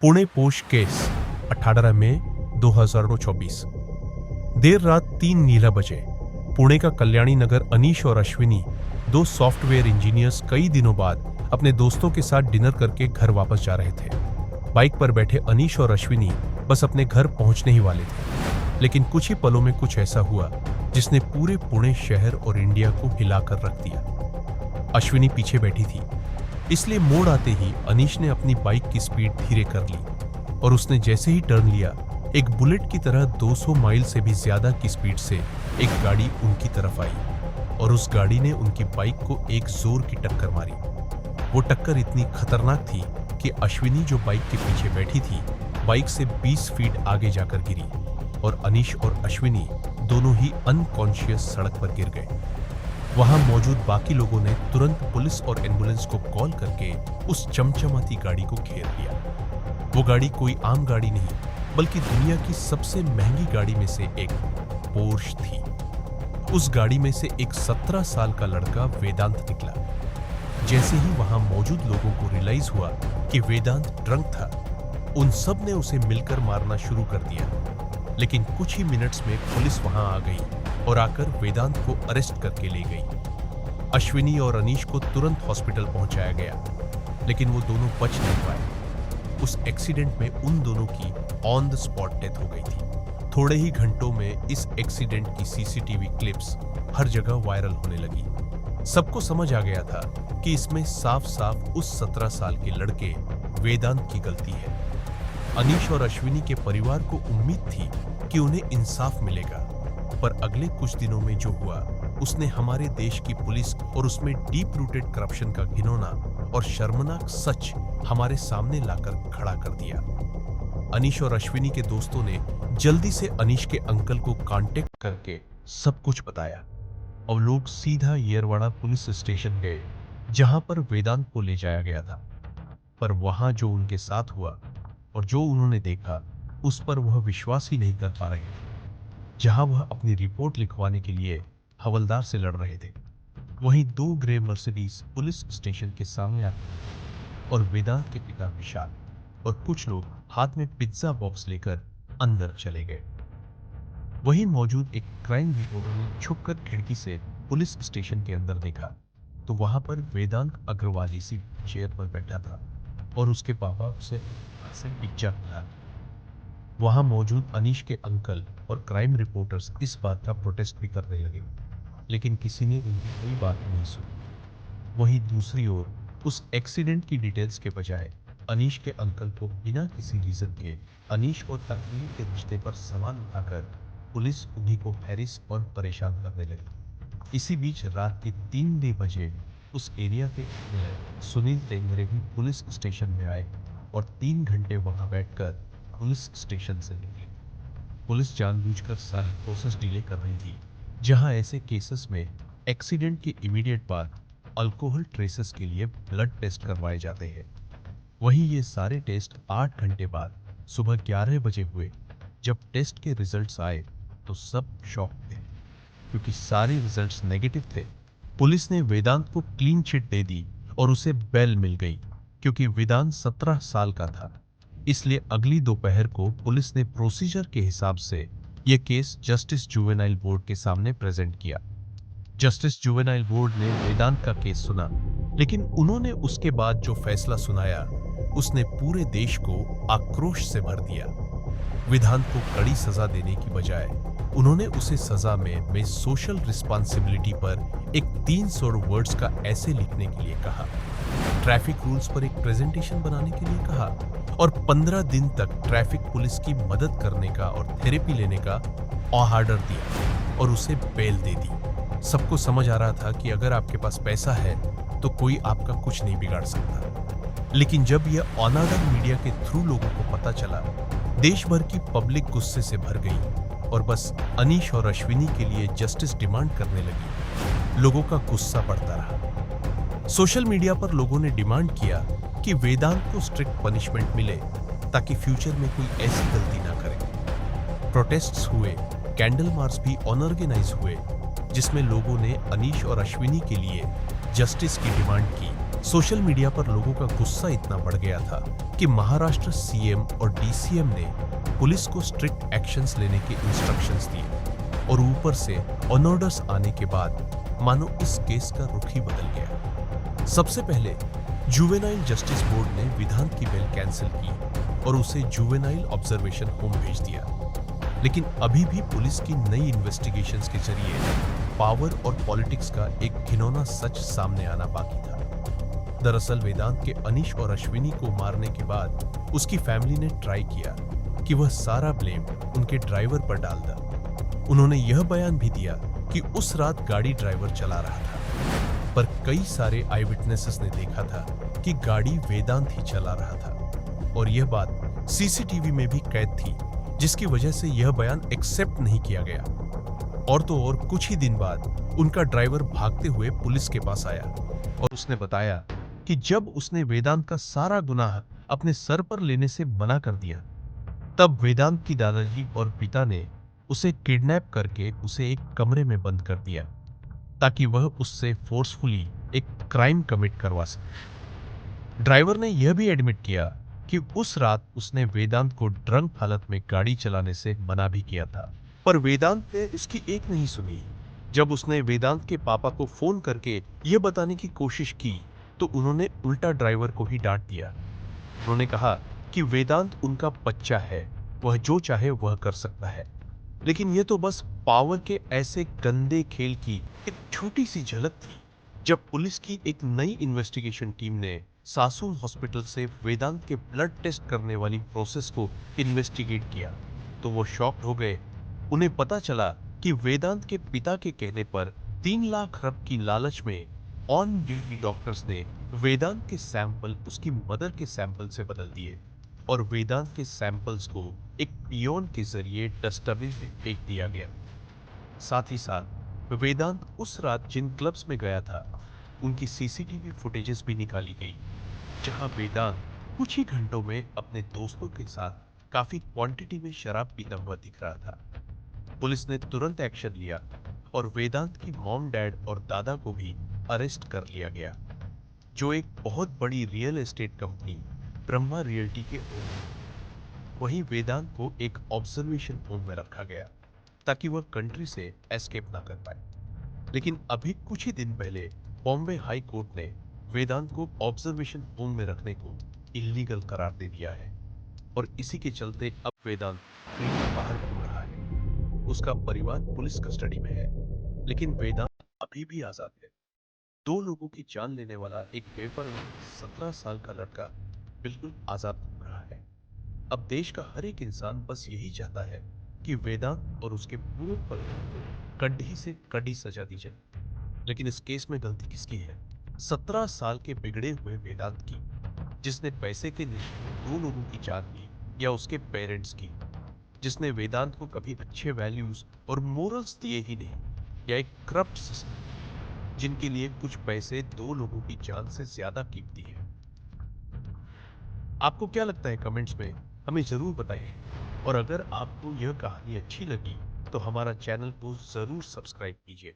पुणे पोश केस 18 मई 2024। देर रात 3 बजे पुणे का कल्याणी नगर अनीश और अश्विनी, दो सॉफ्टवेयर इंजीनियर्स, कई दिनों बाद अपने दोस्तों के साथ डिनर करके घर वापस जा रहे थे। बाइक पर बैठे अनीश और अश्विनी बस अपने घर पहुंचने ही वाले थे, लेकिन कुछ ही पलों में कुछ ऐसा हुआ जिसने पूरे पुणे शहर और इंडिया को हिलाकर रख दिया। अश्विनी पीछे बैठी थी, इसलिए मोड़ आते ही अनीश ने अपनी बाइक की स्पीड धीरे कर ली और उसने जैसे ही टर्न लिया, एक बुलेट की तरह 200 माइल से भी ज्यादा की स्पीड से एक गाड़ी उनकी तरफ आई और उस गाड़ी ने उनकी बाइक को एक जोर की टक्कर मारी। वो टक्कर इतनी खतरनाक थी कि अश्विनी, जो बाइक के पीछे बैठी थी, बाइक से 20 फीट आगे जाकर गिरी और अनीश और अश्विनी दोनों ही अनकॉन्शियस सड़क पर गिर गए। वहां मौजूद बाकी लोगों ने तुरंत पुलिस और एम्बुलेंस को कॉल करके उस चमचमाती गाड़ी को घेर लिया। वो गाड़ी कोई आम गाड़ी नहीं, बल्कि दुनिया की सबसे महंगी गाड़ी में से एक पोर्श थी। उस गाड़ी में से एक 17 साल का लड़का वेदांत निकला। जैसे ही वहां मौजूद लोगों को रियलाइज हुआ कि वेदांत ड्रंक था, उन सब ने उसे मिलकर मारना शुरू कर दिया। लेकिन कुछ ही मिनट्स में पुलिस वहां आ गई और आकर वेदांत को अरेस्ट करके ले गई। अश्विनी और अनीश को तुरंत हॉस्पिटल पहुंचाया गया, लेकिन वो दोनों बच नहीं पाए। उस एक्सीडेंट में उन दोनों की ऑन द स्पॉट डेथ हो गई थी। थोड़े ही घंटों में इस एक्सीडेंट की सीसीटीवी क्लिप्स हर जगह वायरल होने लगी। सबको समझ आ गया था कि इसमें साफ साफ उस 17 साल के लड़के वेदांत की गलती है। अनीश और अश्विनी के परिवार को उम्मीद थी कि उन्हें इंसाफ मिलेगा, पर अगले कुछ दिनों में जो हुआ उसने हमारे देश की पुलिस और उसमें डीप रूटेड करप्शन का घिनौना और शर्मनाक सच हमारे सामने लाकर खड़ा कर दिया। अनीश और अश्विनी के दोस्तों ने जल्दी से अनीश के अंकल को कांटेक्ट करके सब कुछ बताया और लोग सीधा येरवाड़ा पुलिस स्टेशन गए, जहां पर वेदांत को ले जाया गया था। पर वहां जो उनके साथ हुआ और जो उन्होंने देखा, उस पर वह विश्वास ही नहीं कर पा रहे थे। जहां वह अपनी रिपोर्ट लिखवाने के लिए हवलदार से लड़ रहे थे, वहीं 2 ग्रे मर्सिडीज पुलिस स्टेशन के सामने आते और वेदांत के पिता विशाल और कुछ लोग हाथ में पिज्जा बॉक्स लेकर अंदर चले गए। वहीं मौजूद एक क्राइम रिपोर्टर ने छुपकर खिड़की से पुलिस स्टेशन के अंदर देखा तो वहां पर वेदांत अग्रवाल इसी चेयर पर बैठा था और उसके पापा उसे पिज्जा खिला। वहां मौजूद अनीश के अंकल और क्राइम रिपोर्टर्स इस बात का प्रोटेस्ट भी करने लगे, लेकिन किसी ने उनकी कोई बात नहीं सुनी। वहीं दूसरी ओर उस एक्सीडेंट की डिटेल्स के बजाय अनीश के अंकल को बिना किसी रीजन के अनीश और तकनीक के रिश्ते पर सवाल उठाकर पुलिस उन्हीं को हैरिस और परेशान करने लगी। इसी बीच रात के 3 बजे उस एरिया के सुनील टेंगरे भी पुलिस स्टेशन में आए और 3 घंटे वहां बैठकर पुलिस स्टेशन से निकले। पुलिस जानबूझकर सारी प्रोसेस डिले कर रही थी, जहां ऐसे केसेस में एक्सीडेंट के इमीडिएट बाद अल्कोहल ट्रेसेस के लिए ब्लड टेस्ट करवाए जाते हैं। वहीं ये सारे टेस्ट 8 घंटे बाद सुबह 11 बजे हुए। जब टेस्ट के रिजल्ट्स आए तो सब शॉक थे, क्योंकि सारे रिजल्ट्स नेगेटिव थे। पुलिस ने वेदांत को क्लीन चिट दे दी और उसे बेल मिल गई। क्योंकि वेदांत 17 साल का था, इसलिए अगली दोपहर को पुलिस ने प्रोसीजर के हिसाब से यह केस जस्टिस जुवेनाइल बोर्ड के सामने प्रेजेंट किया। जस्टिस जुवेनाइल बोर्ड ने वेदांत का केस सुना, लेकिन उन्होंने उसके बाद जो फैसला सुनाया उसने पूरे देश को आक्रोश से भर दिया। वेदांत को कड़ी सजा देने की बजाय उन्होंने उसे सजा में सोशल रिस्पॉन्सिबिलिटी पर एक 300 वर्ड्स का ऐसे लिखने के लिए कहा, ट्रैफिक रूल्स पर एक प्रेजेंटेशन बनाने के लिए कहा और 15 दिन तक ट्रैफिक पुलिस की मदद करने का और थेरेपी लेने का ऑर्डर दिया और उसे बेल दे दी। सबको समझ आ रहा था कि अगर आपके पास पैसा है तो कोई आपका कुछ नहीं बिगाड़ सकता। लेकिन जब यह ऑनर मीडिया के थ्रू लोगों को पता चला, देश भर की पब्लिक गुस्से से भर गई और बस अनीश और अश्विनी के लिए जस्टिस डिमांड करने लगी। लोगों का गुस्सा बढ़ता रहा। सोशल मीडिया पर लोगों ने डिमांड किया कि वेदांत को स्ट्रिक्ट पनिशमेंट मिले ताकि फ्यूचर में कोई ऐसी गलती ना करे। प्रोटेस्ट्स हुए, कैंडल मार्च भी ऑर्गेनाइज हुए, जिसमें लोगों ने अनीश और अश्विनी के लिए जस्टिस की डिमांड की सोशल मीडिया पर लोगों का गुस्सा इतना बढ़ गया था कि महाराष्ट्र सीएम और डीसीएम ने पुलिस को स्ट्रिक्ट एक्शंस लेने के इंस्ट्रक्शंस दिए और ऊपर से ऑनर्डर्स आने के बाद मानो इस केस का रुख ही बदल गया। सबसे पहले जुवेनाइल जस्टिस बोर्ड ने विधान की बेल कैंसिल की और उसे जुवेनाइल ऑब्जर्वेशन होम भेज दिया। लेकिन अभी भी पुलिस की नई इन्वेस्टिगेशंस के जरिए पावर और पॉलिटिक्स का एक घिनौना सच सामने आना बाकी था। दरअसल वेदांत के अनीश और अश्विनी को मारने के बाद उसकी फैमिली ने ट्राई किया कि वह सारा ब्लेम उनके ड्राइवर पर डाल दे। उन्होंने यह बयान भी दिया कि उस रात गाड़ी ड्राइवर चला रहा था, पर कई सारे आई विटनेसेस ने देखा था कि गाड़ी वेदांत ही चला रहा था और यह बात सीसीटीवी में भी कैद थी, जिसकी वजह से यह बयान एक्सेप्ट नहीं किया गया। और तो और कुछ ही दिन बाद उनका ड्राइवर भागते हुए पुलिस के पास आया और उसने बताया कि जब उसने वेदांत का सारा गुनाह अपने सर पर लेने से मना कर दिया, तब वेदांत की दादाजी और पिता ने उसे किडनैप करके उसे एक कमरे में बंद कर दिया ताकि वह उससे फोर्सफुली एक क्राइम कमिट करवा सके। ड्राइवर ने यह भी एडमिट किया कि उस रात उसने वेदांत को ड्रंक हालत में गाड़ी चलाने से मना भी किया था, पर वेदांत ने उसकी एक नहीं सुनी। जब उसने वेदांत के पापा को फोन करके यह बताने की कोशिश की तो उन्होंने उल्टा ड्राइवर को ही डांट दिया। उन्होंने कहा कि वेदांत उनका बच्चा है, वह जो चाहे वह कर सकता है। लेकिन यह तो बस पावर के ऐसे गंदे खेल की एक छोटी सी झलक थी। जब पुलिस की एक नई इन्वेस्टिगेशन टीम ने सासून हॉस्पिटल से वेदांत के ब्लड टेस्ट करने वाली प्रोसेस को इन्वेस्टिगेट किया तो वो शॉक्ड हो गए। उन्हें पता चला कि वेदांत के पिता के कहने पर 3 लाख रब की लालच में ऑन ड्यूटी डॉक्टर्स ने वेदांत के सैंपल उसकी मदर के सैंपल से बदल दिए और वेदांत के सैंपल्स को एक पियोन के जरिए डस्टबिन में फेंक दिया गया। साथ ही साथ वेदांत उस रात जिन क्लब्स में गया था उनकी सीसीटीवी फुटेजेस भी निकाली गई, जहां वेदांत कुछ ही घंटों में अपने दोस्तों के साथ काफी क्वांटिटी में शराब पीता हुआ दिख रहा था। पुलिस ने तुरंत एक्शन लिया और वेदांत की मॉम, डैड और दादा को भी अरेस्ट कर लिया गया, जो एक बहुत बड़ी real estate company Brahma realty के ओनर। वहीं वेदांत को एक ऑब्जर्वेशन होम में रखा गया ताकि वह कंट्री से एस्केप ना कर पाए। लेकिन अभी कुछ ही दिन पहले बॉम्बे हाई कोर्ट ने वेदांत को ऑब्जर्वेशन होम में रखने को इलीगल करार दे दिया है और इसी के चलते अब वेदांत बाहर घूम रहा है। उसका परिवार पुलिस कस्टडी में है, लेकिन वेदांत अभी भी आजाद है। 2 लोगों की जान लेने वाला एक बेपरवाह 17 साल का लड़का बिल्कुल आजाद घूम रहा है। अब देश का हर एक इंसान बस यही चाहता है कि वेदांत और उसके पूरे परिवार को कड़ी से कड़ी सजा दी जाए। लेकिन इस केस में गलती किसकी है? 17 साल के बिगड़े हुए वेदांत की, जिसने पैसे के नशे में 2 लोगों की जान ली, या उसके पेरेंट्स की, जिसने वेदांत को कभी अच्छे वैल्यूज और मोरल्स दिए ही नहीं, या एक करप्ट सिस्टम जिनके लिए कुछ पैसे 2 लोगों की जान से ज्यादा कीमती है? आपको क्या लगता है? कमेंट्स में हमें जरूर बताइए। और अगर आपको यह कहानी अच्छी लगी तो हमारा चैनल को जरूर सब्सक्राइब कीजिए।